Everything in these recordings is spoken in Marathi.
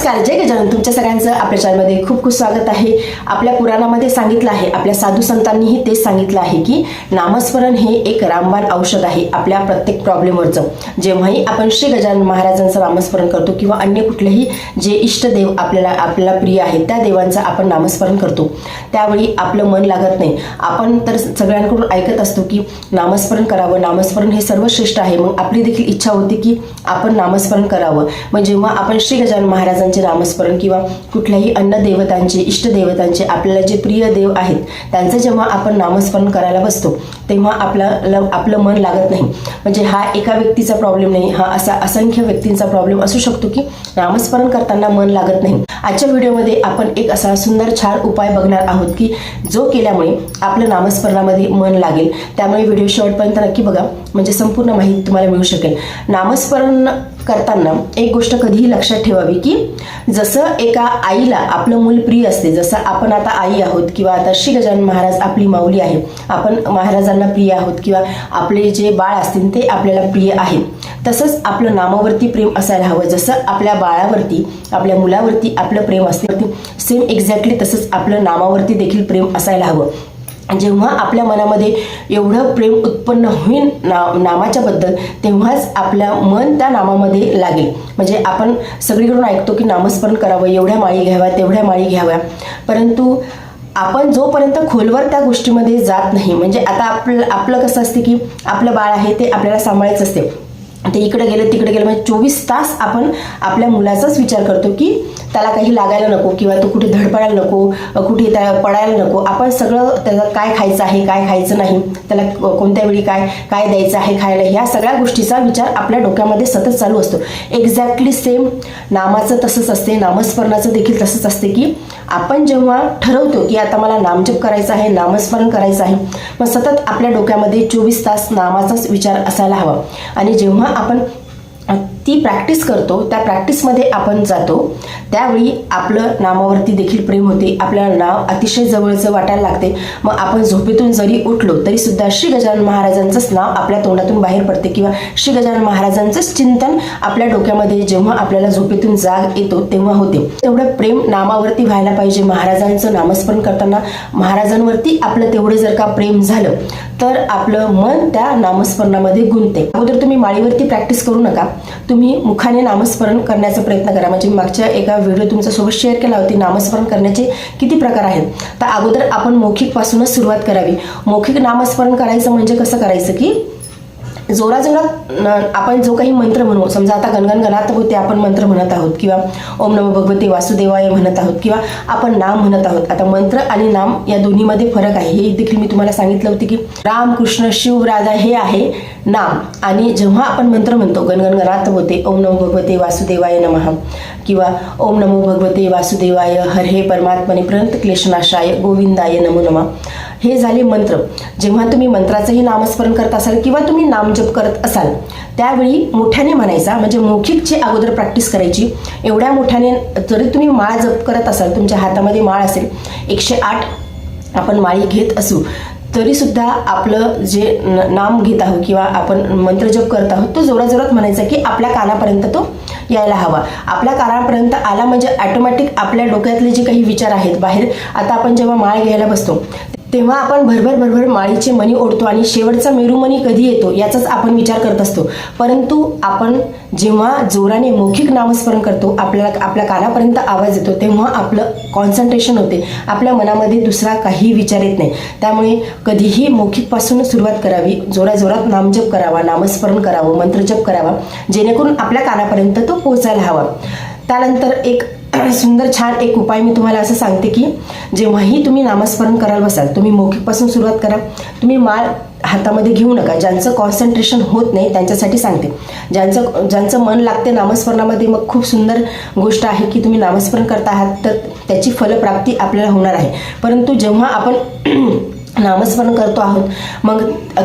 नमस्कार, जय गजानन. तुमच्या सगळ्यांचं आपल्या चॅनलमध्ये खूप खूप स्वागत आहे. आपल्या पुराणामध्ये सांगितलं आहे, आपल्या साधू संतांनीही तेच सांगितलं आहे की नामस्मरण हे एक रामबाण औषध आहे आपल्या प्रत्येक प्रॉब्लेमवरचं. जेव्हाही आपण श्री गजानन महाराजांचं नामस्मरण करतो किंवा अन्य कुठलेही जे इष्टदेव आपल्याला प्रिय आहेत त्या देवांचं आपण नामस्मरण करतो, त्यावेळी आपलं मन लागत नाही. आपण तर सगळ्यांकडून ऐकत असतो की नामस्मरण करावं, नामस्मरण हे सर्वश्रेष्ठ आहे. मग आपली देखील इच्छा होती की आपण नामस्मरण करावं. मग जेव्हा आपण श्री गजानन महाराजांचे नामस्मरण किंवा कुठल्याही अन्य देवतांचे, इष्टदेवतांचे, आपल्याला जे प्रिय देव आहेत त्यांचं जेव्हा आपण नामस्मरण करायला बसतो तेव्हा आपलं मन लागत नाही. म्हणजे हा एका व्यक्तीचा प्रॉब्लेम नाही, हा असा असंख्य व्यक्तींचा प्रॉब्लेम असू शकतो की नामस्मरण करताना मन लागत नाही. आजच्या व्हिडिओमध्ये आपण एक असा सुंदर छान उपाय बघणार आहोत की जो केल्यामुळे आपलं नामस्मरणामध्ये मन लागेल. त्यामुळे व्हिडिओ शेवटपर्यंत नक्की बघा, म्हणजे संपूर्ण माहिती तुम्हाला मिळू शकेल. नामस्मरण करताना एक गोष्ट कधीही लक्षात ठेवावी की जसं एका आईला आपलं मूल प्रिय असते, जसं आपण आता आई आहोत किंवा आता श्री गजानन महाराज आपली माऊली आहे, आपण महाराजांना प्रिय आहोत किंवा आपले जे बाळ असतील ते आपल्याला प्रिय आहे, तसंच आपलं नामावरती प्रेम असायला हवं. जसं आपल्या बाळावरती, आपल्या मुलावरती आपलं प्रेम असते, सेम एक्झॅक्टली तसंच आपलं नामावरती देखील प्रेम असायला हवं. जेव्हा आपल्या मनामध्ये एवढं प्रेम उत्पन्न होईल नामाच्या बद्दल, तेव्हाच आपलं मन त्या नामामध्ये लागेल. म्हणजे आपण सगळीकडून ऐकतो की नामस्मरण करावं, एवढ्या माळी घ्याव्या, तेवढ्या माळी घ्याव्या, परंतु आपण जोपर्यंत खोलवर त्या गोष्टीमध्ये जात नाही, म्हणजे आता आपलं कसं असते की आपलं बाळ आहे ते आपल्याला सांभाळायचं असते, ते इकडे गेलं तिकडे गेलं, म्हणजे 24 तास आपण आपल्या मुलाचाच विचार करतो की त्याला काही लागायला नको किंवा तो कुठे धडपडायला नको, कुठे त्याला पडायला नको. आपण सगळं त्याला काय खायचं आहे, काय खायचं नाही, त्याला कोणत्या वेळी काय काय द्यायचं आहे खायला, ह्या सगळ्या गोष्टीचा विचार आपल्या डोक्यामध्ये सतत चालू असतो. एक्झॅक्टली सेम नामाचं तसंच असते, नामस्मरणाचं देखील तसंच असते की आपण जेव्हा ठरवतो की आता मला नामजप करायचं आहे, नामस्मरण करायचं आहे, मग सतत आपल्या डोक्यामध्ये 24 तास नामाचाच विचार असायला हवा. आणि जेव्हा आपण ती प्रॅक्टिस करतो, त्या प्रॅक्टिसमध्ये आपण जातो, त्यावेळी आपलं नामावरती देखील प्रेम होते, आपल्याला नाव अतिशय जवळचं वाटायला लागते. मग आपण झोपेतून जरी उठलो तरी सुद्धा श्री गजानन महाराजांचंच नाव आपल्या तोंडातून बाहेर पडते किंवा श्री गजानन महाराजांचंच चिंतन आपल्या डोक्यामध्ये जेव्हा आपल्याला झोपेतून जाग येतो तेव्हा होते. तेवढं प्रेम नामावरती व्हायला पाहिजे. महाराजांचं नामस्मरण करताना महाराजांवरती आपलं तेवढं जर का प्रेम झालं तर आपलं मन त्या नामस्मरणामध्ये गुंतते. अगोदर तुम्ही माळीवरती प्रॅक्टिस करू नका, तुम्ही मुखाने नामस्मरण करण्याचा प्रयत्न करा. म्हणजे मागच्या एका व्हिडिओ तुमच्यासोबत शेअर केला होती नामस्मरण करण्याचे किती प्रकार आहेत. तर अगोदर आपण मौखिक पासूनच सुरुवात करावी. मौखिक नामस्मरण करायचं म्हणजे कसं करायचं की जोराजोरात आपण जो काही मंत्र म्हणू, समजा आता गणगण गणात होते आपण मंत्र म्हणत आहोत किंवा ओम नमो भगवते वासुदेवाय म्हणत आहोत किंवा आपण नाम म्हणत आहोत. आता मंत्र आणि नाम या दोन्हीमध्ये फरक आहे, हे देखील मी तुम्हाला सांगितलं होते की राम कृष्ण शिव राधा हे आहे नाम. आणि जेव्हा आपण मंत्र म्हणतो गणगण गणात होते ओम नमो भगवते वासुदेवाय नमः किंवा ओम नमो भगवते वासुदेवाय हरे परमात्मने प्रणत क्लेशनाशाय गोविंदाय नमो नमः, हे झाले मंत्र. जेव्हा तुम्ही मंत्राचंही नामस्मरण करत असाल किंवा तुम्ही नामजप करत असाल त्यावेळी मोठ्याने म्हणायचा, म्हणजे मौखिकची अगोदर प्रॅक्टिस करायची. एवढ्या मोठ्याने जरी तुम्ही माळ जप करत असाल, तुमच्या हातामध्ये माळ असेल, 108 आपण माळी घेत असू तरी सुद्धा आपलं जे नाम घेत आहोत किंवा आपण मंत्रजप करत आहोत तो जोराजोरात म्हणायचा की आपल्या कानापर्यंत तो यायला हवा. आपल्या कानापर्यंत आला म्हणजे ऑटोमॅटिक आपल्या डोक्यातले जे काही विचार आहेत बाहेर, आता आपण जेव्हा माळ घ्यायला बसतो तेव्हा आपण भरभर माळीचे मणी ओढतो आणि शेवटचा मेरुमणी कधी येतो याचाच आपण विचार करत असतो. परंतु आपण जेव्हा जोराने मौखिक नामस्मरण करतो, आपल्या कानापर्यंत आवाज येतो, तेव्हा आपलं कॉन्सन्ट्रेशन होते, आपल्या मनामध्ये दुसरा काही विचार येत नाही. त्यामुळे कधीही मौखिकपासून सुरुवात करावी, जोराजोरात नामजप करावा, नामस्मरण करावं, मंत्रजप करावा, जेणेकरून आपल्या कानापर्यंत तो पोहोचायला हवा. त्यानंतर एक सुंदर छान एक उपाय मी तुम्हाला असं सांगते की जेव्हाही तुम्ही नामस्मरण करायला बसाल, तुम्ही मौखिकपासून सुरुवात करा. तुम्ही माळ हातामध्ये घेऊ नका. ज्यांचं कॉन्सन्ट्रेशन होत नाही त्यांच्यासाठी सांगते. ज्यांचं मन लागते नामस्मरणामध्ये, मग खूप सुंदर गोष्ट आहे की तुम्ही नामस्मरण करता आहात तर त्याची फलप्राप्ती आपल्याला होणार आहे. परंतु जेव्हा आपण नामस्मरण करतो आहोत मग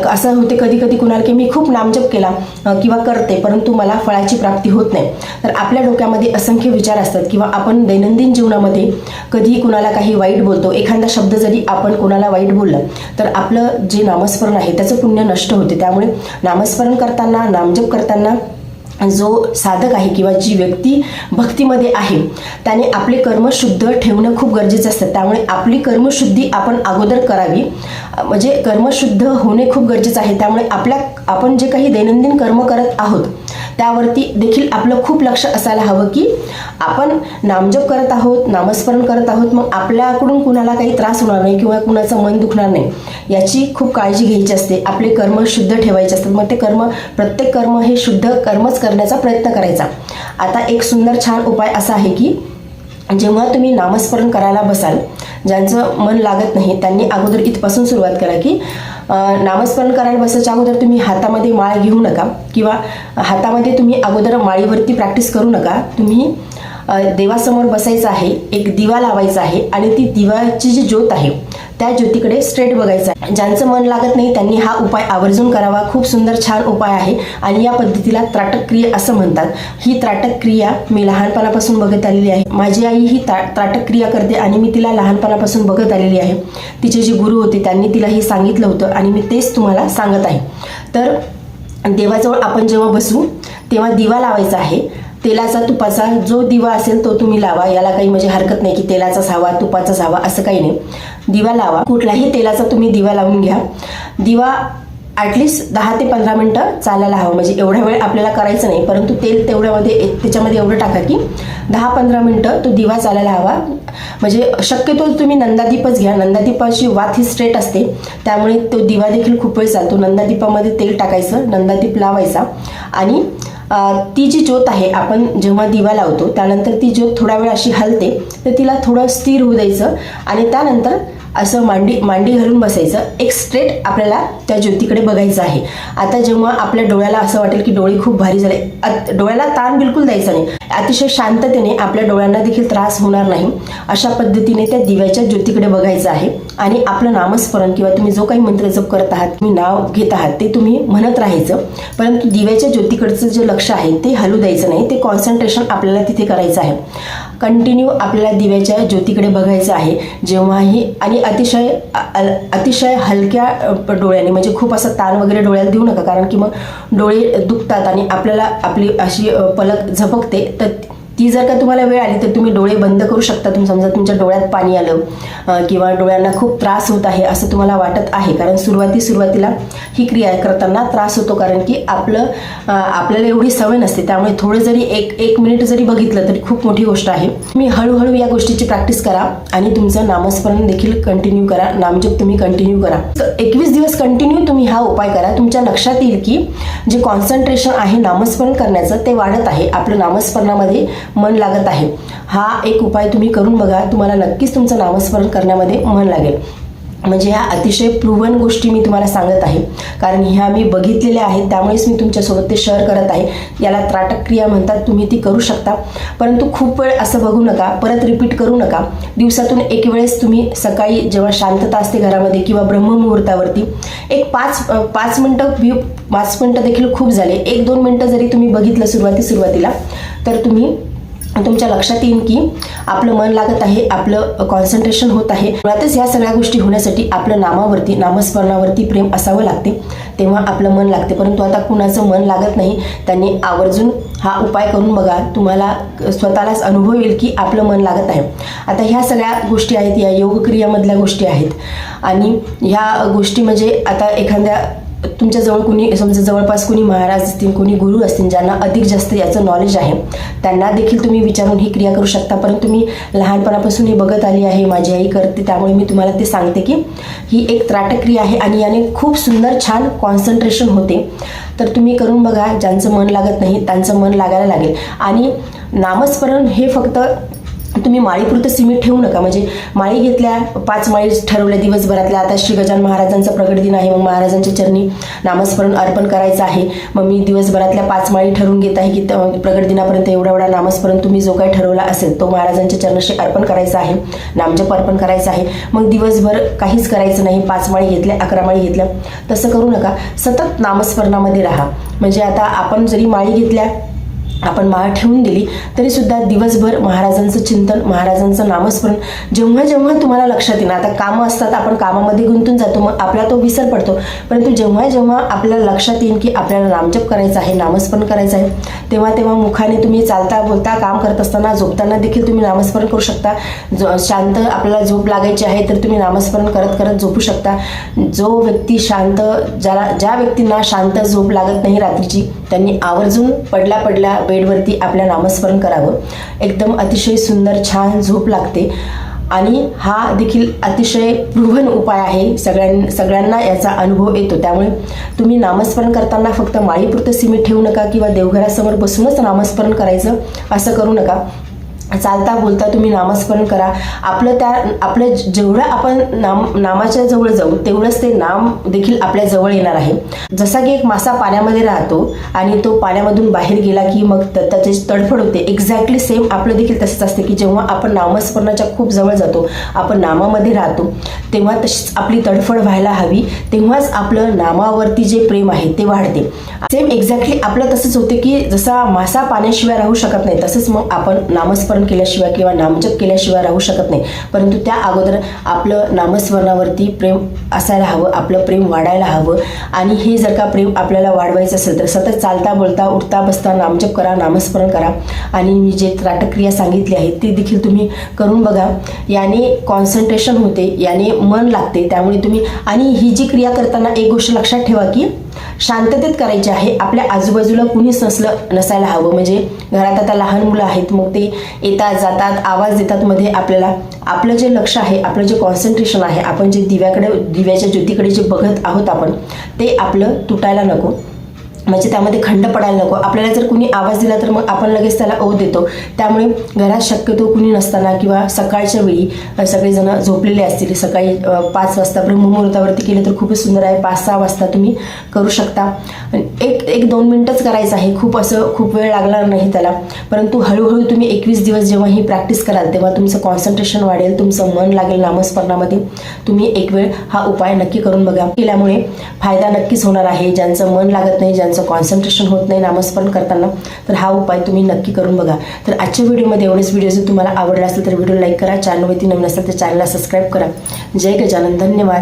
असं होते कधी कधी कुणाला की मी खूप नामजप केला किंवा करते परंतु मला फळाची प्राप्ती होत नाही. तर आपल्या डोक्यामध्ये असंख्य विचार असतात किंवा आपण दैनंदिन जीवनामध्ये कधी कुणाला काही वाईट बोलतो, एखादा शब्द जरी आपण कुणाला वाईट बोललं तर आपलं जे नामस्मरण आहे त्याचं पुण्य नष्ट होते. त्यामुळे नामस्मरण करताना, नामजप करताना जो साधक आहे किंवा जी व्यक्ती भक्तीमध्ये आहे त्याने आपले कर्म शुद्ध ठेवणं खूप गरजेचं असतं. त्यामुळे आपली कर्मशुद्धी आपण अगोदर करावी, म्हणजे कर्मशुद्ध होणे खूप गरजेचं आहे. त्यामुळे आपण जे काही दैनंदिन कर्म करत आहोत त्यावरती देखील आपलं खूप लक्ष असायला हवं की आपण नामजप करत आहोत, नामस्मरण करत आहोत, मग आपल्याकडून कुणाला काही त्रास होणार नाही किंवा कुणाचं मन दुखणार नाही याची खूप काळजी घ्यायची असते. आपले कर्म शुद्ध ठेवायचे असतात. मग ते प्रत्येक कर्म हे शुद्ध कर्मच करण्याचा प्रयत्न करायचा. आता एक सुंदर छान उपाय असा आहे की जेव्हा तुम्ही नामस्मरण करायला बसाल, ज्यांचं मन लागत नाही त्यांनी अगोदर इथपासून सुरुवात करा की नामस्मरण करायला बसायच्या अगोदर तुम्ही हातामध्ये माळ घेऊ नका किंवा हातामध्ये तुम्ही अगोदर माळीवरती प्रॅक्टिस करू नका. तुम्ही देवासमोर बसायचं आहे, एक दिवा लावायचा आहे आणि ती दिवाची जी ज्योत आहे त्या ज्योतीकडे स्ट्रेट बघायचं आहे. ज्यांचं मन लागत नाही त्यांनी हा उपाय आवर्जून करावा. खूप सुंदर छान उपाय आहे आणि या पद्धतीला त्राटक क्रिया असं म्हणतात. ही त्राटक क्रिया मी लहानपणापासून बघत आलेली आहे. माझी आई ही त्राटक क्रिया करते आणि मी तिला लहानपणापासून बघत आलेली आहे. तिचे जे गुरु होते त्यांनी तिला हे सांगितलं होतं आणि मी तेच तुम्हाला सांगत आहे. तर देवाजवळ आपण जेव्हा बसू तेव्हा दिवा लावायचा आहे. तेलाचा तुपाचा जो दिवा असेल तो तुम्ही लावा. याला काही म्हणजे हरकत नाही की तेलाचाच हवा तुपाचाच हवा असं काही नाही. दिवा लावा. कुठलाही तेलाचा तुम्ही दिवा लावून घ्या. दिवा ॲटलिस्ट 10 ते 15 मिनटं चालायला हवं. म्हणजे एवढ्या वेळ आपल्याला करायचं नाही, परंतु तेल त्याच्यामध्ये एवढं टाका की 10-15 मिनटं तो दिवा चालायला हवा. म्हणजे शक्यतो तुम्ही नंदादीपच घ्या. नंदादीपाची वात ही स्ट्रेट असते त्यामुळे तो दिवा देखील खूप वेळ चालतो. नंदादीपामध्ये तेल टाकायचं, नंदादीप लावायचा आणि ती जी ज्योत आहे आपण जेव्हा दिवा लावतो त्यानंतर ती ज्योत थोडा वेळ अशी हलते तर तिला थोडं स्थिर होऊ द्यायचं आणि त्यानंतर असं मांडी घालून बसायचं. एक स्ट्रेट आपल्याला त्या ज्योतीकडे बघायचं आहे. आता जेव्हा आपल्या डोळ्याला असं वाटेल की डोळे खूप भारी झाले, डोळ्याला ताण बिलकुल द्यायचा नाही. अतिशय शांततेने आपल्या डोळ्यांना देखील त्रास होणार नाही अशा पद्धतीने त्या दिव्याच्या ज्योतीकडे बघायचं आहे आणि आपलं नामस्मरण किंवा तुम्ही जो काही मंत्र जप करत आहात, तुम्ही नाव घेत आहात ते तुम्ही म्हणत राहायचं. परंतु दिव्याच्या ज्योतीकडचं जे लक्ष आहे ते हलू द्यायचं नाही. ते कॉन्सन्ट्रेशन आपल्याला तिथे करायचं आहे. कंटिन्यू आपल्याला दिव्याच्या ज्योतीकडे बघायचं आहे जेव्हाही आणि अतिशय हलक्या डोळ्याने, म्हणजे खूप असं ताण वगैरे डोळ्याला देऊ नका कारण की मग डोळे दुखतात आणि आपल्याला आपली अशी पलक झपकते. तर ती जर का तुम्हाला वेळ आली तर तुम्ही डोळे बंद करू शकता. तुम्ही समजा तुमच्या डोळ्यात पाणी आलं किंवा डोळ्यांना खूप त्रास होत आहे असं तुम्हाला वाटत आहे, कारण सुरुवातीला ही क्रिया करताना त्रास होतो कारण की आपल्याला एवढी सवय नसते. त्यामुळे थोडं जरी एक मिनिट जरी बघितलं तरी खूप मोठी गोष्ट आहे. तुम्ही हळूहळू या गोष्टीची प्रॅक्टिस करा आणि तुमचं नामस्मरण देखील कंटिन्यू करा. नामजप तुम्ही कंटिन्यू करा. 21 दिवस कंटिन्यू तुम्ही हा उपाय करा. तुमच्या लक्षात येईल की जे कॉन्सन्ट्रेशन आहे नामस्मरण करण्याचं ते वाढत आहे. आपलं नामस्मरणामध्ये मन लागत आहे. हा एक उपाय तुम्ही करून बघा. तुम्हाला नक्कीच तुमचं नामस्मरण करण्यामध्ये मन लागेल. म्हणजे ह्या अतिशय प्रूव्हन गोष्टी मी तुम्हाला सांगत आहे कारण ह्या मी बघितलेल्या आहेत त्यामुळेच मी तुमच्यासोबत ते शेअर करत आहे. याला त्राटक क्रिया म्हणतात. तुम्ही ती करू शकता परंतु खूप वेळ असं बघू नका, परत रिपीट करू नका. दिवसातून एक वेळेस तुम्ही सकाळी जेव्हा शांतता असते घरामध्ये किंवा ब्रह्ममुहूर्तावरती एक 5 मिनटं देखील खूप झाले. 1-2 मिनटं जरी तुम्ही बघितलं सुरुवातीला तर तुमच्या लक्षात येईल की आपलं मन लागत आहे, आपलं कॉन्सन्ट्रेशन होत आहे. मुळातच या सगळ्या गोष्टी होण्यासाठी आपलं नामस्मरणावरती प्रेम असावं लागते, तेव्हा आपलं मन लागते. परंतु आता कुणाचं मन लागत नाही त्यांनी आवर्जून हा उपाय करून बघा. तुम्हाला स्वतःलाच अनुभव येईल की आपलं मन लागत आहे. आता ह्या सगळ्या गोष्टी आहेत, या योगक्रियामधल्या गोष्टी आहेत आणि ह्या गोष्टी म्हणजे आता एखाद्या तुमच्या जवळ कुणी समजा जवळपास कुणी महाराज असतील, कुणी गुरु असतील ज्यांना अधिक जास्त याचं नॉलेज आहे त्यांना देखील तुम्ही विचारून ही क्रिया करू शकता. परंतु मी लहानपणापासून ही बघत आली आहे, माझी आई करते त्यामुळे मी तुम्हाला ते सांगते की ही एक त्राटक क्रिया आहे आणि याने खूप सुंदर छान कॉन्सन्ट्रेशन होते. तर तुम्ही करून बघा. ज्यांचं मन लागत नाही त्यांचं मन लागायला लागेल. आणि नामस्मरण हे फक्त तुम्ही माळीपुरतं सीमित ठेवू नका. म्हणजे माळी घेतल्या, 5 माळी ठरवल्या दिवसभरातल्या. आता श्री गजानन महाराजांचा प्रगट दिन आहे, मग महाराजांच्या चरणी नामस्मरण अर्पण करायचं आहे. मग मी दिवसभरातल्या 5 माळी ठरवून घेत आहे की प्रगट दिनापर्यंत एवढा नामस्मरण तुम्ही जो काही ठरवला असेल तो महाराजांच्या चरणाशी अर्पण करायचा आहे, नामजप अर्पण करायचा आहे. मग दिवसभर काहीच करायचं नाही. 5 माळी घेतल्या, 11 माळी घेतल्या, तसं करू नका. सतत नामस्मरणामध्ये राहा. म्हणजे आता आपण जरी माळी घेतल्या आपण माळ ठेवून दिली तरी सुद्धा दिवसभर महाराजांचं चिंतन, महाराजांचं नामस्मरण जेव्हा जेव्हा तुम्हाला लक्षात येईल. आता कामं असतात, आपण कामामध्ये गुंतून जातो, मग आपला तो विसर पडतो. परंतु जेव्हा जेव्हा आपल्याला लक्षात येईल की आपल्याला नामजप करायचं आहे, नामस्मरण करायचं आहे, तेव्हा तेव्हा मुखाने तुम्ही चालता बोलता, काम करत असताना, झोपताना देखील तुम्ही नामस्मरण करू शकता. शांत आपल्याला झोप लागायची आहे तर तुम्ही नामस्मरण करत करत झोपू शकता. जो व्यक्ती शांत, ज्या व्यक्तींना शांत झोप लागत नाही रात्रीची, त्यांनी आवर्जून पडल्या बेडवरती आपल्या नामस्मरण करावं. एकदम अतिशय सुंदर छान झोप लागते आणि हा देखील अतिशय प्रूव्हन उपाय आहे. सगळ्यांना याचा अनुभव येतो. त्यामुळे तुम्ही नामस्मरण करताना फक्त माळीपुरतं सीमित ठेवू नका किंवा देवघरासमोर बसूनच नामस्मरण करायचं असं करू नका. चालता बोलता तुम्ही नामस्मरण करा. आपलं जेवढं आपण नामाच्या जवळ जाऊ तेवढंच ते नाम देखील आपल्या जवळ येणार आहे. जसा की एक मासा पाण्यामध्ये राहतो आणि तो पाण्यामधून बाहेर गेला की मग त्याची तडफड होते, एक्झॅक्टली सेम आपलं देखील तसंच असते की जेव्हा आपण नामस्मरणाच्या खूप जवळ जातो, आपण नामामध्ये राहतो, तेव्हा तशीच आपली तडफड व्हायला हवी. तेव्हाच आपलं नामावरती जे प्रेम आहे ते वाढते. सेम एक्झॅक्टली आपलं तसंच होते की जसा मासा पाण्याशिवाय राहू शकत नाही, तसंच मग आपण नामस्मरण केल्याशिवाय किंवा नामजप केल्याशिवाय राहू शकत नाही. परंतु त्या अगोदर आपलं नामस्मरणावरती प्रेम असायला हवं, आपलं प्रेम वाढायला हवं. आणि हे जर का प्रेम आपल्याला वाढवायचं असेल तर सतत चालता बोलता, उठता बसता नामजप करा, नामस्मरण करा. आणि मी जे त्राटक्रिया सांगितली आहे ती देखील तुम्ही करून बघा. याने कॉन्सन्ट्रेशन होते, याने मन लागते. त्यामुळे तुम्ही, आणि ही जी क्रिया करताना एक गोष्ट लक्षात ठेवा की शांततेत करायची आहे. आपल्या आजूबाजूला कुणीच नसायला हवं. म्हणजे घरात आता लहान मुलं आहेत, मग ते येतात जातात, आवाज देतात, मध्ये आपल्याला आपलं जे लक्ष आहे, आपलं जे कॉन्सन्ट्रेशन आहे, आपण जे दिव्याच्या ज्योतीकडे जे बघत आहोत आपण, ते आपलं तुटायला नको. म्हणजे त्यामध्ये खंड पडायला नको. आपल्याला जर कुणी आवाज दिला तर मग आपण लगेच त्याला ओ देतो. त्यामुळे घरात शक्यतो कुणी नसताना किंवा सकाळच्या वेळी सगळेजण झोपलेले असतील, सकाळी 5 वाजता ब्रह्ममुहूर्तावरती केले तर खूपच सुंदर आहे. 5-6 वाजता तुम्ही करू शकता. 1-2 मिनिटच करायचं आहे, खूप वेळ लागणार नाही त्याला. परंतु हळूहळू तुम्ही 21 दिवस जेव्हा ही प्रॅक्टिस कराल तेव्हा तुमचं कॉन्सन्ट्रेशन वाढेल, तुमचं मन लागेल नामस्मरणामध्ये. तुम्ही एक वेळ हा उपाय नक्की करून बघा. केल्यामुळे फायदा नक्कीच होणार आहे. ज्यांचं मन लागत नाही, ज्यांचं कॉन्सन्ट्रेशन होत नाही नामस्मरण करताना, तर हा उपाय तुम्ही नक्की करून बघा. तर आजच्या व्हिडिओमध्ये एवढेच. व्हिडिओ जर तुम्हाला आवडला असेल तर व्हिडिओ लाईक करा. चॅनलवरती नवीन असेल तर चॅनलला सबस्क्राईब करा. जय गजानन. धन्यवाद.